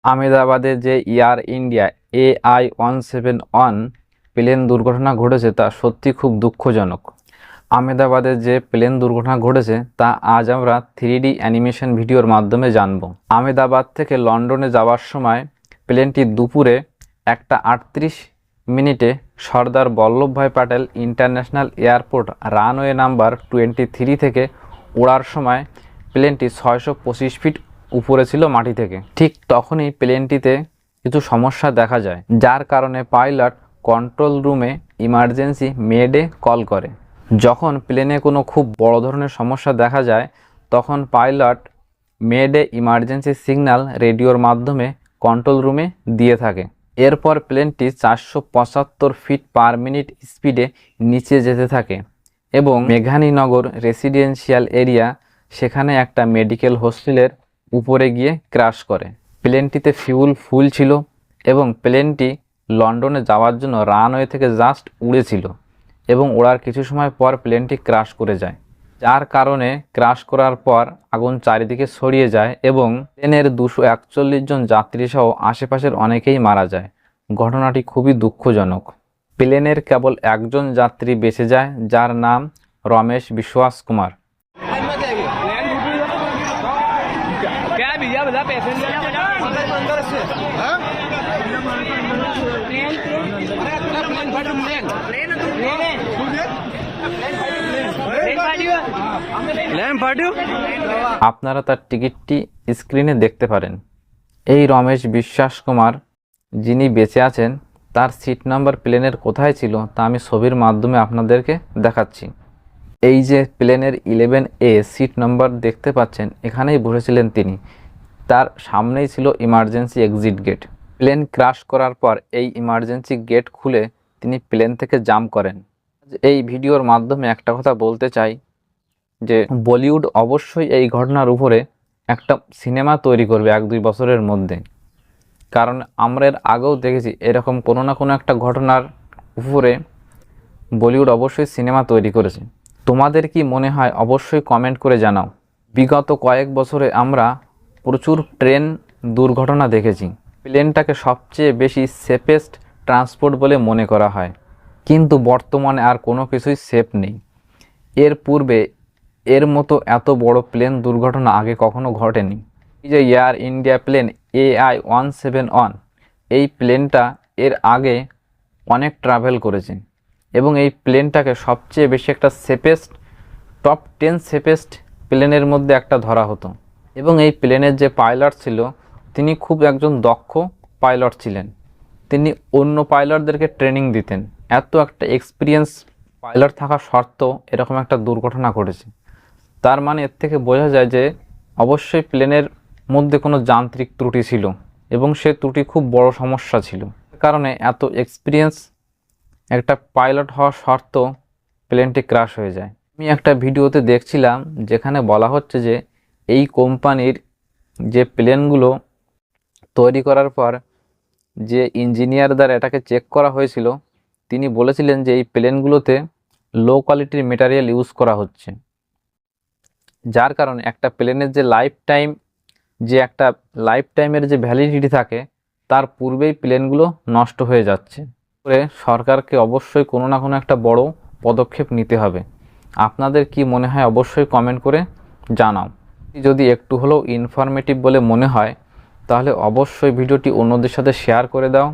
আহমেদাবাদে যে air India AI-171 plane দুর্ঘটনা ঘটেছে তা সত্যি খুব দুঃখজনক। আহমেদাবাদে যে প্লেন দুর্ঘটনা ঘটেছে তা আজ আমরা 3D অ্যানিমেশন ভিডিওর মাধ্যমে জানব। আহমেদাবাদ থেকে লন্ডনে যাওয়ার সময় প্লেনটি দুপুরে 1:38 Sardar Vallabhbhai Patel international airport runway number 23 থেকে ওড়ার সময় প্লেনটি 625 ফিট উপরে ছিল মাটি থেকে। ঠিক তখনই প্লেনটিতে কিছু সমস্যা দেখা যায়, যার কারণে পাইলট কন্ট্রোল রুমে ইমার্জেন্সি মেডে কল করে। যখন প্লেনে কোনো খুব বড় ধরনের সমস্যা দেখা যায় তখন পাইলট মেডে ইমার্জেন্সি সিগন্যাল রেডিওর মাধ্যমে কন্ট্রোল রুমে দিয়ে থাকে। এরপর প্লেনটি 475 ফিট পার মিনিট স্পিডে নিচে যেতে থাকে এবং মেঘানীনগর রেসিডেন্সিয়াল এরিয়া, সেখানে একটা মেডিকেল হোস্টেলের উপরে গিয়ে ক্র্যাশ করে। প্লেনটিতে ফিউল ফুল ছিল এবং প্লেনটি লন্ডনে যাওয়ার জন্য রানওয়ে থেকে জাস্ট উড়েছিল এবং ওড়ার কিছু সময় পর প্লেনটি ক্র্যাশ করে যায়, যার কারণে ক্র্যাশ করার পর আগুন চারিদিকে ছড়িয়ে যায় এবং প্লেনের 241 জন যাত্রী সহ আশেপাশের অনেকেই মারা যায়। ঘটনাটি খুবই দুঃখজনক। প্লেনের কেবল একজন যাত্রী বেঁচে যায়, যার নাম রমেশ বিশ্বাস কুমার। আপনারা তার টিকিটটি স্ক্রিনে দেখতে পারেন। এই রমেশ বিশ্বাস কুমার যিনি বেঁচে আছেন তার সিট নাম্বার প্লেনের কোথায় ছিল তা আমি ছবির মাধ্যমে আপনাদেরকে দেখাচ্ছি। এই যে প্লেনের 11A সিট নাম্বার দেখতে পাচ্ছেন, এখানেই বসেছিলেন তিনি। তার সামনেই ছিল emergency exit gate. Plane crash করার পর এই ইমার্জেন্সি গেট খুলে তিনি প্লেন থেকে জাম্প করেন। এই ভিডিওর মাধ্যমে একটা কথা বলতে চাই যে বলিউড অবশ্যই এই ঘটনার উপরে একটা সিনেমা তৈরি করবে 1-2 বছরের মধ্যে, কারণ আমরা এর আগেও দেখেছি এরকম কোনো না কোনো একটা ঘটনার উপরে বলিউড অবশ্যই সিনেমা তৈরি করেছে। তোমাদের কি মনে হয় অবশ্যই কমেন্ট করে জানাও। বিগত কয়েক বছরে আমরা প্রচুর ট্রেন দুর্ঘটনা দেখেছি। প্লেনটাকে সবচেয়ে বেশি সেফেস্ট ট্রান্সপোর্ট বলে মনে করা হয়, কিন্তু বর্তমানে আর কোনো কিছুই সেফ নেই। এর পূর্বে এর মতো এত বড় প্লেন দুর্ঘটনা আগে কখনো ঘটেনি। এই যে এয়ার ইন্ডিয়া প্লেন AI-171, এই প্লেনটা এর আগে অনেক ট্রাভেল করেছে এবং এই প্লেনটাকে সবচেয়ে বেশি একটা সেফেস্ট, টপ 10 সেফেস্ট প্লেনের মধ্যে একটা ধরা হতো। এবং এই প্লেনের যে পাইলট ছিল তিনি খুব একজন দক্ষ পাইলট ছিলেন। তিনি অন্য পাইলটদেরকে ট্রেনিং দিতেন। এত একটা এক্সপিরিয়েন্স পাইলট থাকা সত্ত্বেও এরকম একটা দুর্ঘটনা ঘটেছে। তার মানে এর থেকে বোঝা যায় যে অবশ্যই প্লেনের মধ্যে কোনো যান্ত্রিক ত্রুটি ছিল এবং সে ত্রুটি খুব বড় সমস্যা ছিল। কারণে এত এক্সপিরিয়েন্স একটা পাইলট হওয়া সত্ত্বেও প্লেনটি ক্র্যাশ হয়ে যায়। আমি একটা ভিডিওতে দেখছিলাম যেখানে বলা হচ্ছে যে এই কোম্পানির যে প্লেনগুলো তৈরি করার পর যে ইঞ্জিনিয়ার দ্বারা এটাকে চেক করা হয়েছিল, তিনি বলেছিলেন যে এই প্লেনগুলোতে লো কোয়ালিটির মেটেরিয়াল ইউজ করা হচ্ছে, যার কারণে একটা প্লেনের যে লাইফ টাইমের যে ভ্যালিডিটি থাকে তার পূর্বেই প্লেনগুলো নষ্ট হয়ে যাচ্ছে। সরকারকে অবশ্যই কোনো না কোনো একটা বড় পদক্ষেপ নিতে হবে। আপনাদের কি মনে হয় অবশ্যই কমেন্ট করে জানাও। যদি একটু হলেও ইনফরমেটিভ বলে মনে হয় তাহলে অবশ্যই ভিডিওটি অন্যদের সাথে শেয়ার করে দাও,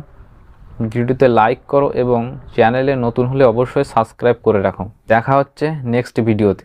ভিডিওতে লাইক করো এবং চ্যানেলে নতুন হলে অবশ্যই সাবস্ক্রাইব করে রাখো। দেখা হচ্ছে নেক্সট ভিডিওতে।